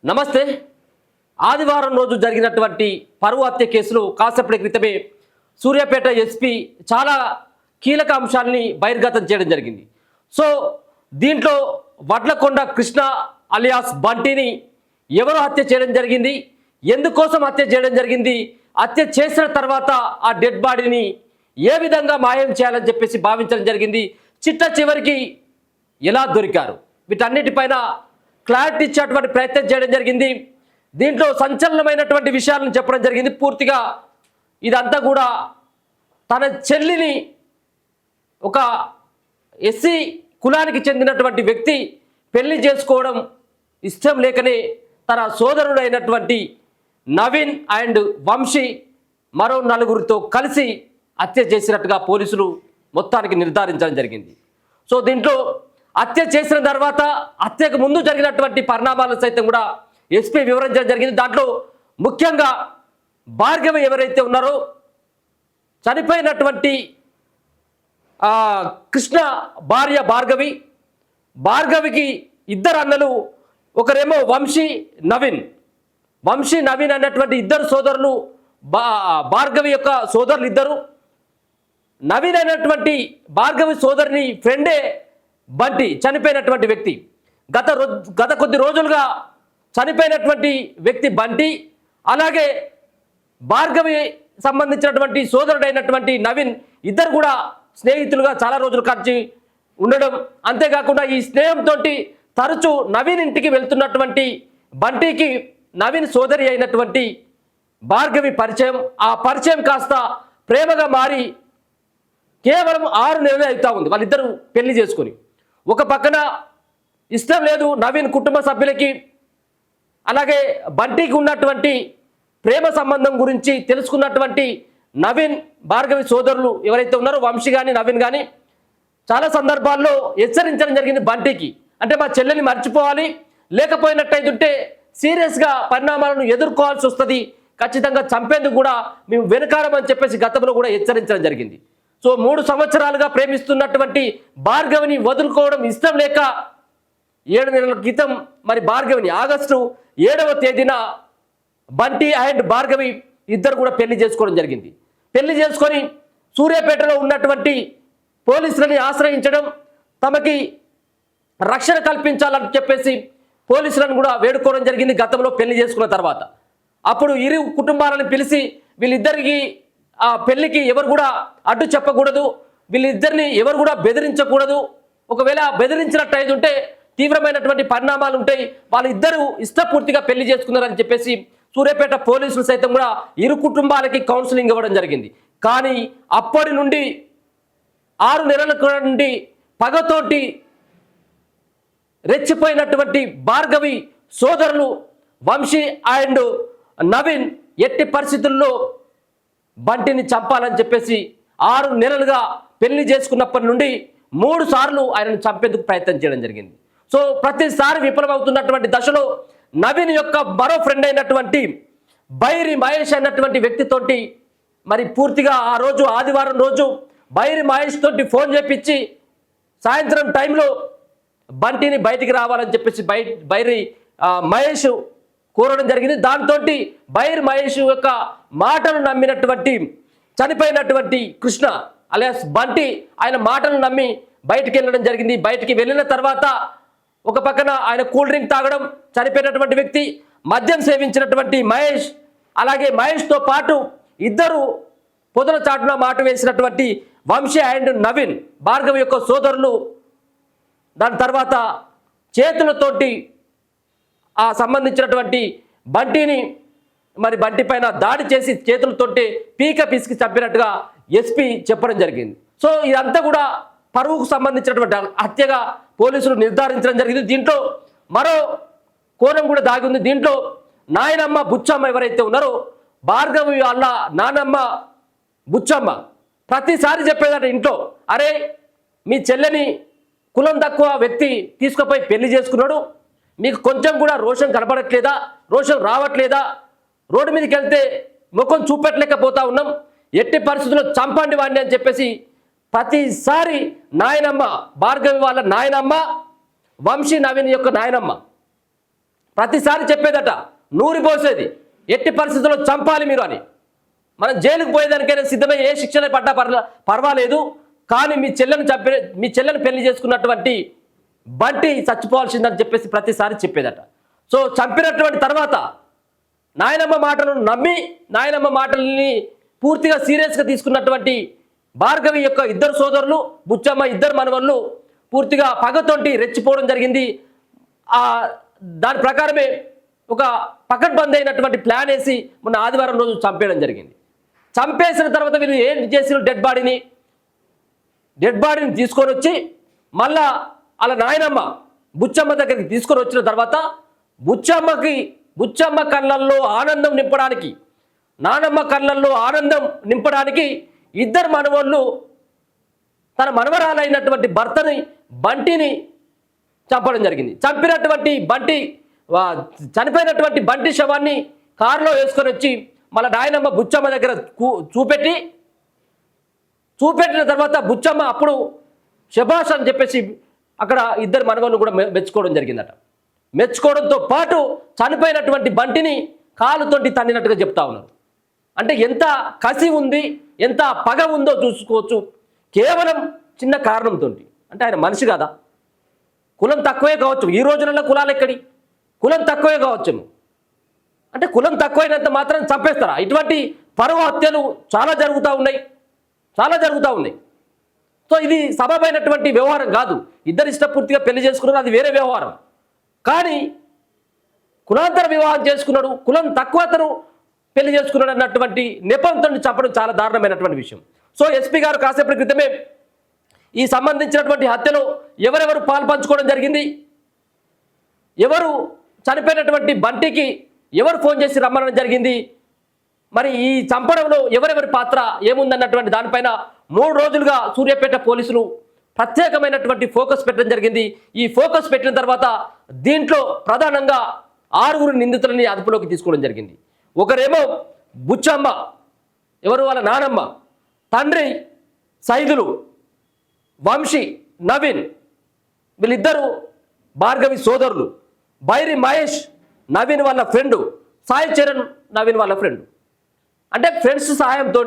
నమస్తే. ఆదివారం రోజు జరిగినటువంటి పరువు హత్య కేసులో కాసేపటి క్రితమే సూర్యాపేట ఎస్పీ చాలా కీలక అంశాలని బహిర్గతం చేయడం జరిగింది. సో దీంట్లో వడ్లకొండ కృష్ణ అలియాస్ బంటిని ఎవరు హత్య చేయడం జరిగింది, ఎందుకోసం హత్య చేయడం జరిగింది, హత్య చేసిన తర్వాత ఆ డెడ్ బాడీని ఏ విధంగా మాయం చేయాలని చెప్పేసి భావించడం జరిగింది, చిట్ట చివరికి ఎలా దొరికారు, వీటన్నిటిపైన క్లారిటీ ఇచ్చేటువంటి ప్రయత్నం చేయడం జరిగింది. దీంట్లో సంచలనమైనటువంటి విషయాలను చెప్పడం జరిగింది. పూర్తిగా ఇదంతా కూడా తన చెల్లిని ఒక ఎస్సీ కులానికి చెందినటువంటి వ్యక్తి పెళ్లి చేసుకోవడం ఇష్టం లేకనే తన సోదరుడైనటువంటి నవీన్ అండ్ వంశీ మరో నలుగురితో కలిసి హత్య చేసినట్టుగా పోలీసులు మొత్తానికి నిర్ధారించడం జరిగింది. సో దీంట్లో హత్య చేసిన తర్వాత హత్యకు ముందు జరిగినటువంటి పరిణామాలను సైతం కూడా ఎస్పీ వివరించడం జరిగింది. దాంట్లో ముఖ్యంగా భార్గవి ఎవరైతే ఉన్నారో చనిపోయినటువంటి కృష్ణ భార్య భార్గవికి ఇద్దరు అన్నలు, ఒకరేమో వంశీ నవీన్ అన్నటువంటి ఇద్దరు సోదరులు, భార్గవి యొక్క సోదరులు ఇద్దరు. నవీన్ అనేటువంటి భార్గవి సోదరుని ఫ్రెండే బంటి, చనిపోయినటువంటి వ్యక్తి. గత కొద్ది రోజులుగా చనిపోయినటువంటి వ్యక్తి బంటి, అలాగే భార్గవి సంబంధించినటువంటి సోదరుడైనటువంటి నవీన్ ఇద్దరు కూడా స్నేహితులుగా చాలా రోజులు కలిసి ఉండడం. అంతేకాకుండా ఈ స్నేహంతో తరచూ నవీన్ ఇంటికి వెళ్తున్నటువంటి బంటికి నవీన్ సోదరి అయినటువంటి భార్గవి పరిచయం. ఆ పరిచయం కాస్త ప్రేమగా మారి కేవలం 6 నెలలు అవుతా ఉంది వాళ్ళిద్దరూ పెళ్లి చేసుకొని. ఒక పక్కన ఇష్టం లేదు నవీన్ కుటుంబ సభ్యులకి, అలాగే బంటికి ఉన్నటువంటి ప్రేమ సంబంధం గురించి తెలుసుకున్నటువంటి నవీన్ భార్గవి సోదరులు ఎవరైతే ఉన్నారో వంశీ కానీ నవీన్ కానీ చాలా సందర్భాల్లో హెచ్చరించడం జరిగింది బంటికి. అంటే మా చెల్లెని మర్చిపోవాలి, లేకపోయినట్టయితుంటే సీరియస్గా పరిణామాలను ఎదుర్కోవాల్సి వస్తుంది, ఖచ్చితంగా చంపేందుకు కూడా మేము వెనుకాడమని చెప్పేసి గతంలో కూడా హెచ్చరించడం జరిగింది. సో 3 సంవత్సరాలుగా ప్రేమిస్తున్నటువంటి భార్గవిని వదులుకోవడం ఇష్టం లేక 7 నెలల క్రితం మరి భార్గవిని ఆగస్టు 7వ తేదీన బంటి అండ్ భార్గవి ఇద్దరు కూడా పెళ్లి చేసుకోవడం జరిగింది. పెళ్లి చేసుకొని సూర్యాపేటలో ఉన్నటువంటి పోలీసులని ఆశ్రయించడం, తమకి రక్షణ కల్పించాలని చెప్పేసి పోలీసులను కూడా వేడుకోవడం జరిగింది. గతంలో పెళ్లి చేసుకున్న తర్వాత అప్పుడు ఇరు కుటుంబాలను పిలిచి వీళ్ళిద్దరికి ఆ పెళ్లికి ఎవరు కూడా అడ్డు చెప్పకూడదు, వీళ్ళిద్దరిని ఎవరు కూడా బెదిరించకూడదు, ఒకవేళ బెదిరించినట్టు ఉంటే తీవ్రమైనటువంటి పరిణామాలు ఉంటాయి, వాళ్ళిద్దరూ ఇష్టపూర్తిగా పెళ్లి చేసుకున్నారని చెప్పేసి సూర్యాపేట పోలీసులు సైతం కూడా ఇరు కుటుంబాలకి కౌన్సిలింగ్ ఇవ్వడం జరిగింది. కానీ అప్పటి నుండి 6 నెలల నుండి పగతోటి రెచ్చిపోయినటువంటి భార్గవి సోదరులు వంశీ అండ్ నవీన్ ఎట్టి పరిస్థితుల్లో బంటిని చంపాలని చెప్పేసి 6 నెలలుగా పెళ్లి చేసుకున్నప్పటి నుండి 3 సార్లు ఆయనను చంపేందుకు ప్రయత్నం చేయడం జరిగింది. సో ప్రతిసారి విఫలమవుతున్నటువంటి దశలో నవీన్ యొక్క మరో ఫ్రెండ్ అయినటువంటి బైరి మహేష్ అన్నటువంటి వ్యక్తితోటి మరి పూర్తిగా ఆ రోజు ఆదివారం రోజు బైరి మహేష్ తోటి ఫోన్ చేపించి సాయంత్రం టైంలో బంటిని బయటికి రావాలని చెప్పేసి బైరి మహేష్ కోరడం జరిగింది. దాంతో బైర్ మహేష్ యొక్క మాటలు నమ్మినటువంటి చనిపోయినటువంటి కృష్ణ అలియాస్ బంటి ఆయన మాటలు నమ్మి బయటికి వెళ్ళడం జరిగింది. బయటికి వెళ్ళిన తర్వాత ఒక పక్కన ఆయన కూల్ డ్రింక్ తాగడం, చనిపోయినటువంటి వ్యక్తి మద్యం సేవించినటువంటి మహేష్, అలాగే మహేష్తో పాటు ఇద్దరు పొదల చాటున మాట వేసినటువంటి వంశీ అండ్ నవీన్ భార్గవి యొక్క సోదరులు దాని తర్వాత చేతులతోటి ఆ సంబంధించినటువంటి బంటిని మరి బంటి పైన దాడి చేసి చేతులతోటి పీక పిసికి చంపినట్టుగా ఎస్పీ చెప్పడం జరిగింది. సో ఇదంతా కూడా పరువుకు సంబంధించినటువంటి హత్యగా పోలీసులు నిర్ధారించడం జరిగింది. దీంట్లో మరో కోణం కూడా దాగి ఉంది. దీంట్లో నాయనమ్మ బుచ్చమ్మ ఎవరైతే ఉన్నారో భార్గవి వాళ్ళ నానమ్మ బుచ్చమ్మ ప్రతిసారి చెప్పేదట ఇంట్లో, అరే మీ చెల్లెని కులం తక్కువ వ్యక్తి తీసుకుపోయి పెళ్లి చేసుకున్నాడు, మీకు కొంచెం కూడా రోషం కనబడట్లేదా, రోషం రావట్లేదా, రోడ్డు మీదకి వెళ్తే ముఖం చూపెట్టలేకపోతా ఉన్నాం, ఎట్టి పరిస్థితుల్లో చంపండి వాడిని అని చెప్పేసి ప్రతిసారి నాయనమ్మ భార్గవి వాళ్ళ నాయనమ్మ వంశీ నవీన్ యొక్క నాయనమ్మ ప్రతిసారి చెప్పేదట, నూరిపోసేది, ఎట్టి పరిస్థితుల్లో చంపాలి మీరు అని. మనం జైలుకు పోయేదానికైనా సిద్ధమై ఏ శిక్షణ పడ్డా పర్వాలేదు, కానీ మీ చెల్లెను పెళ్లి చేసుకున్నటువంటి బంటి చచ్చిపోవాల్సిందని చెప్పేసి ప్రతిసారి చెప్పేదట. సో చంపినటువంటి తర్వాత నాయనమ్మ మాటలను నమ్మి, నాయనమ్మ మాటల్ని పూర్తిగా సీరియస్గా తీసుకున్నటువంటి భార్గవి యొక్క ఇద్దరు సోదరులు, బుచ్చమ్మ ఇద్దరు మనవళ్ళు పూర్తిగా పగతోటి రెచ్చిపోవడం జరిగింది. దాని ప్రకారమే ఒక పకడ్బందీ అయినటువంటి ప్లాన్ వేసి మొన్న ఆదివారం రోజు చంపేయడం జరిగింది. చంపేసిన తర్వాత వీళ్ళు ఏం చేసిన డెడ్ బాడీని తీసుకొని వచ్చి మళ్ళా అలా నాయనమ్మ బుచ్చమ్మ దగ్గరికి తీసుకొని వచ్చిన తర్వాత బుచ్చమ్మ కళ్ళల్లో ఆనందం నింపడానికి, నానమ్మ కళ్ళల్లో ఆనందం నింపడానికి ఇద్దరు మనవళ్ళు తన మనవరాలైనటువంటి భర్తని బంటిని చంపడం జరిగింది. చనిపోయినటువంటి బంటి శవాన్ని కారులో వేసుకొని వచ్చి మళ్ళీ నాయనమ్మ బుచ్చమ్మ దగ్గర చూపెట్టిన తర్వాత బుచ్చమ్మ అప్పుడు శభాష్ అని చెప్పేసి అక్కడ ఇద్దరు మనవలను కూడా మెచ్చుకోవడం జరిగిందట. మెచ్చుకోవడంతో పాటు చనిపోయినటువంటి బంటిని కాలుతోటి తన్నినట్టుగా చెప్తా ఉన్నారు. అంటే ఎంత కసి ఉంది, ఎంత పగ ఉందో చూసుకోవచ్చు కేవలం చిన్న కారణంతో. అంటే ఆయన మనిషి కదా, కులం తక్కువే కావచ్చు. ఈ రోజులలో కులాలు ఎక్కడి, కులం తక్కువే కావచ్చు. అంటే కులం తక్కువైనంత మాత్రం చంపేస్తారా? ఇటువంటి పరువు హత్యలు చాలా జరుగుతూ ఉన్నాయి. సో ఇది సబబైనటువంటి వ్యవహారం కాదు. ఇద్దరు ఇష్టపూర్తిగా పెళ్లి చేసుకున్నారు, అది వేరే వ్యవహారం. కానీ కులాంతర వివాహం చేసుకున్నాడు, కులం తక్కువ అతను పెళ్లి చేసుకున్నాడు అన్నటువంటి నెపంతో చంపడం చాలా దారుణమైనటువంటి విషయం. సో ఎస్పీ గారు కాసేపటి క్రితమే ఈ సంబంధించినటువంటి హత్యలో ఎవరెవరు పాల్పంచుకోవడం జరిగింది, ఎవరు చనిపోయినటువంటి బంటికి ఎవరు ఫోన్ చేసి రమ్మనడం జరిగింది, మరి ఈ చంపడంలో ఎవరెవరి పాత్ర ఏముందన్నటువంటి దానిపైన 3 రోజులుగా సూర్యాపేట పోలీసులు ప్రత్యేకమైనటువంటి ఫోకస్ పెట్టడం జరిగింది. ఈ ఫోకస్ పెట్టిన తర్వాత దీంట్లో ప్రధానంగా 6 నిందితులని అదుపులోకి తీసుకోవడం జరిగింది. ఒకరేమో బుచ్చమ్మ, ఎవరు వాళ్ళ నానమ్మ, తండ్రి సైదులు, వంశీ, నవీన్, వీళ్ళిద్దరూ భార్గవి సోదరులు. బైరి మహేష్ నవీన్ వాళ్ళ ఫ్రెండు, సాయి చరణ్ నవీన్ వాళ్ళ ఫ్రెండు. అంటే ఫ్రెండ్స్ సహాయంతో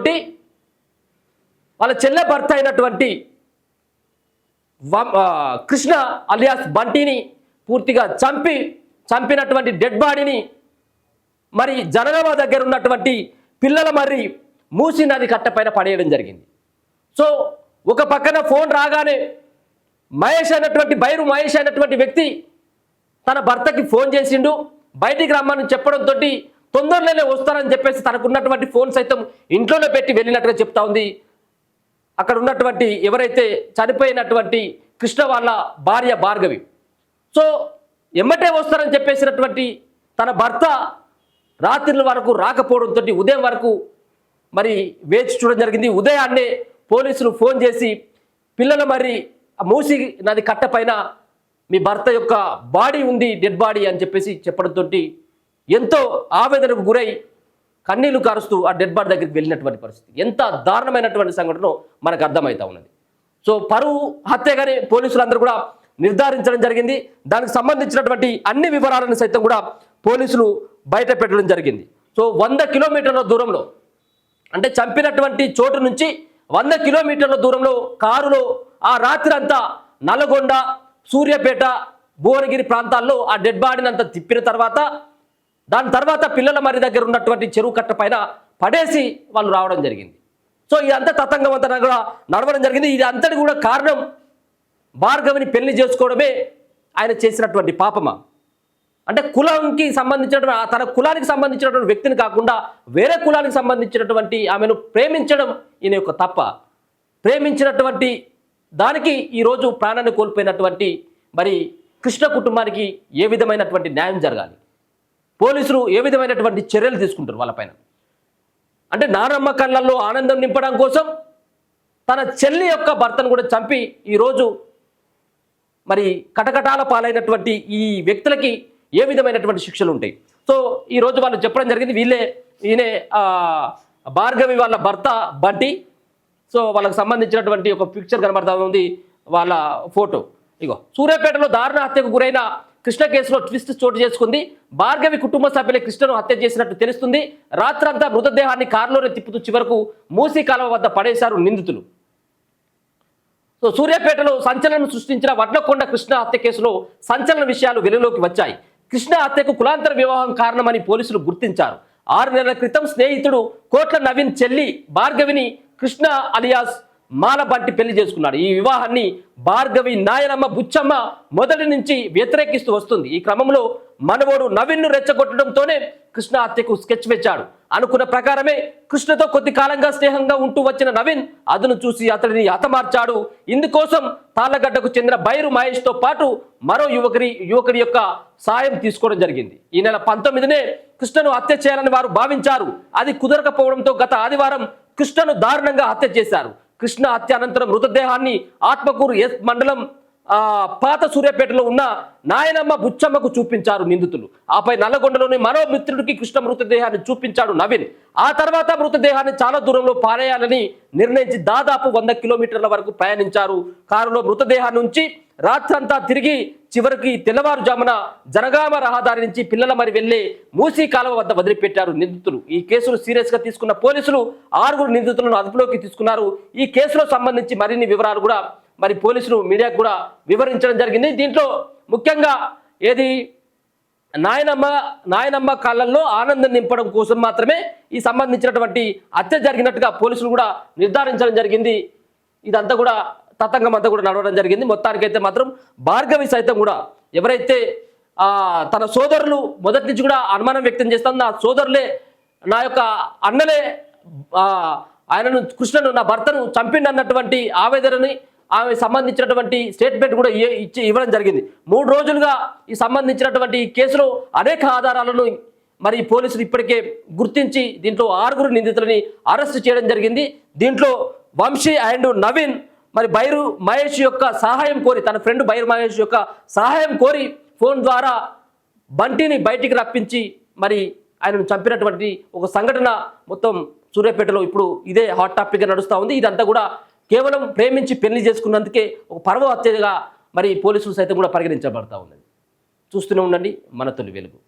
వాళ్ళ చెల్లె భర్త అయినటువంటి కృష్ణ అలియాస్ బంటిని పూర్తిగా చంపినటువంటి డెడ్ బాడీని మరి జనగామ దగ్గర ఉన్నటువంటి పిల్లల మర్రి మూసి నది కట్టపైన పడేయడం జరిగింది. సో ఒక పక్కన ఫోన్ రాగానే బైరు మహేష్ అయినటువంటి వ్యక్తి తన భర్తకి ఫోన్ చేసిండు, బయటికి రమ్మని చెప్పడంతో తొందరలోనే వస్తారని చెప్పేసి తనకున్నటువంటి ఫోన్ సైతం ఇంట్లోనే పెట్టి వెళ్ళినట్టుగా చెప్తా ఉంది అక్కడ ఉన్నటువంటి ఎవరైతే చనిపోయినటువంటి కృష్ణ వాళ్ళ భార్య భార్గవి. సో ఎమ్మటే వస్తారని చెప్పేసినటువంటి తన భర్త రాత్రి వరకు రాకపోవడంతో ఉదయం వరకు మరి వేచి చూడడం జరిగింది. ఉదయాన్నే పోలీసులు ఫోన్ చేసి పిల్లల మరి మూసి నది కట్టపైన మీ భర్త యొక్క బాడీ ఉంది, డెడ్ బాడీ అని చెప్పేసి చెప్పడంతో ఎంతో ఆవేదనకు గురై కన్నీళ్లు కారుస్తూ ఆ డెడ్ బాడీ దగ్గరికి వెళ్ళినటువంటి పరిస్థితి. ఎంత దారుణమైనటువంటి సంఘటన మనకు అర్థమవుతా ఉన్నది. సో పరువు హత్యగానే పోలీసులందరూ కూడా నిర్ధారించడం జరిగింది. దానికి సంబంధించినటువంటి అన్ని వివరాలను సైతం కూడా పోలీసులు బయట పెట్టడం జరిగింది. సో 100 కిలోమీటర్ల దూరంలో, అంటే చంపినటువంటి చోటు నుంచి 100 కిలోమీటర్ల దూరంలో కారులో ఆ రాత్రి అంతా నల్గొండ, సూర్యాపేట, భువనగిరి ప్రాంతాల్లో ఆ డెడ్ బాడీని అంతా తిప్పిన తర్వాత దాని తర్వాత పిల్లల మరి దగ్గర ఉన్నటువంటి చెరువు కట్ట పైన పడేసి వాళ్ళు రావడం జరిగింది. సో ఇదంతా తతంగమంతా కూడా నడవడం జరిగింది. ఇది అంతటి కూడా కారణం భార్గవిని పెళ్లి చేసుకోవడమే ఆయన చేసినటువంటి పాపమా? అంటే కులానికి సంబంధించినటువంటి తన కులానికి సంబంధించినటువంటి వ్యక్తిని కాకుండా వేరే కులానికి సంబంధించినటువంటి ఆమెను ప్రేమించడం ఈయన యొక్క తప్ప? ప్రేమించినటువంటి దానికి ఈరోజు ప్రాణాన్ని కోల్పోయినటువంటి మరి కృష్ణ కుటుంబానికి ఏ విధమైనటువంటి న్యాయం జరగాలి? పోలీసులు ఏ విధమైనటువంటి చర్యలు తీసుకుంటారు వాళ్ళపైన? అంటే నానమ్మ కళ్ళల్లో ఆనందం నింపడం కోసం తన చెల్లి యొక్క భర్తను కూడా చంపి ఈరోజు మరి కటకటాల పాలైనటువంటి ఈ వ్యక్తులకి ఏ విధమైనటువంటి శిక్షలు ఉంటాయి? సో ఈరోజు వాళ్ళు చెప్పడం జరిగింది, ఈయనే భార్గవి వాళ్ళ భర్త బంటి. సో వాళ్ళకి సంబంధించినటువంటి ఒక పిక్చర్ కనబడతా ఉంది, వాళ్ళ ఫోటో. ఇగో సూర్యాపేటలో దారుణ హత్యకు గురైన కృష్ణ కేసులో ట్విస్ట్ చోటు చేసుకుంది. భార్గవి కుటుంబ సభ్యులే కృష్ణను హత్య చేసినట్టు తెలుస్తుంది. రాత్రంతా మృతదేహాన్ని కారులోనే తిప్పుతూ చివరకు మూసీ కాలువ వద్ద పడేశారు నిందితులు. సో సూర్యాపేటలో సంచలనం సృష్టించిన వడ్లకొండ కృష్ణ హత్య కేసులో సంచలన విషయాలు వెలుగులోకి వచ్చాయి. కృష్ణ హత్యకు కులాంతర వివాహం కారణమని పోలీసులు గుర్తించారు. 6 నెలల క్రితం స్నేహితుడు కోట్ల నవీన్ చెల్లి భార్గవిని కృష్ణ అలియాస్ మాల బంటి పెళ్లి చేసుకున్నాడు. ఈ వివాహాన్ని భార్గవి నాయనమ్మ బుచ్చమ్మ మొదటి నుంచి వ్యతిరేకిస్తూ వస్తుంది. ఈ క్రమంలో మనవోడు నవీన్ను రెచ్చగొట్టడంతోనే కృష్ణ హత్యకు స్కెచ్ వేశాడు. అనుకున్న ప్రకారమే కృష్ణతో కొద్ది కాలంగా స్నేహంగా ఉంటూ వచ్చిన నవీన్ అదును చూసి అతడిని హతమార్చాడు. ఇందుకోసం తాళ్లగడ్డకు చెందిన బైరు మహేష్తో పాటు మరో యువకుడి యొక్క సాయం తీసుకోవడం జరిగింది. ఈ నెల 19నే కృష్ణను హత్య చేయాలని వారు భావించారు. అది కుదరకపోవడంతో గత ఆదివారం కృష్ణను దారుణంగా హత్య చేశారు. కృష్ణ హత్య అనంతరం మృతదేహాన్ని ఆత్మకూరు ఎస్ మండలం పాత సూర్యాపేటలో ఉన్న నాయనమ్మ బుచ్చమ్మకు చూపించారు నిందితులు. ఆపై నల్లగొండలోని మరో మిత్రుడికి కృష్ణ మృతదేహాన్ని చూపించాడు నవీన్. ఆ తర్వాత మృతదేహాన్ని చాలా దూరంలో పారేయాలని నిర్ణయించి దాదాపు 100 కిలోమీటర్ల వరకు ప్రయాణించారు. కారులో మృతదేహాన్ని ఉంచి రాత్రంతా తిరిగి చివరికి తెల్లవారుజామున జనగామ రహదారి నుంచి పిల్లల మరి వెళ్లే మూసీ కాలువ వద్ద వదిలిపెట్టారు నిందితులు. ఈ కేసును సీరియస్ గా తీసుకున్న పోలీసులు 6 నిందితులను అదుపులోకి తీసుకున్నారు. ఈ కేసులో సంబంధించి మరిన్ని వివరాలు కూడా మరి పోలీసులు మీడియాకు కూడా వివరించడం జరిగింది. దీంట్లో ముఖ్యంగా ఏది నాయనమ్మ కాళ్ళల్లో ఆనందం నింపడం కోసం మాత్రమే ఈ సంబంధించినటువంటి హత్య జరిగినట్టుగా పోలీసులు కూడా నిర్ధారించడం జరిగింది. ఇదంతా కూడా తతంగం అంతా కూడా నడవడం జరిగింది. మొత్తానికైతే మాత్రం భార్గవి సైతం కూడా ఎవరైతే తన సోదరులు మొదటి నుంచి కూడా అనుమానం వ్యక్తం చేస్తాను, నా సోదరులే నా యొక్క అన్నలే ఆయనను కృష్ణను నా భర్తను చంపిండన్నటువంటి ఆవేదనని ఆమె సంబంధించినటువంటి స్టేట్మెంట్ కూడా ఇవ్వడం జరిగింది. 3 రోజులుగా ఈ సంబంధించినటువంటి కేసులో అనేక ఆధారాలను మరి పోలీసులు ఇప్పటికే గుర్తించి దీంట్లో 6 నిందితులని అరెస్ట్ చేయడం జరిగింది. దీంట్లో వంశీ అండ్ నవీన్ మరి బైరు మహేష్ యొక్క సహాయం కోరి, తన ఫ్రెండ్ బైరు మహేష్ యొక్క సహాయం కోరి ఫోన్ ద్వారా బంటిని బయటికి రప్పించి మరి ఆయనను చంపినటువంటి ఒక సంఘటన మొత్తం సూర్యాపేటలో ఇప్పుడు ఇదే హాట్ టాపిక్గా నడుస్తూ ఉంది. ఇదంతా కూడా కేవలం ప్రేమించి పెళ్లి చేసుకున్నందుకే ఒక పర్వ హత్యగా మరి పోలీసులు సైతం కూడా పరిగణించబడతా ఉన్నది. చూస్తూనే ఉండండి మన తొలి వెలుగు.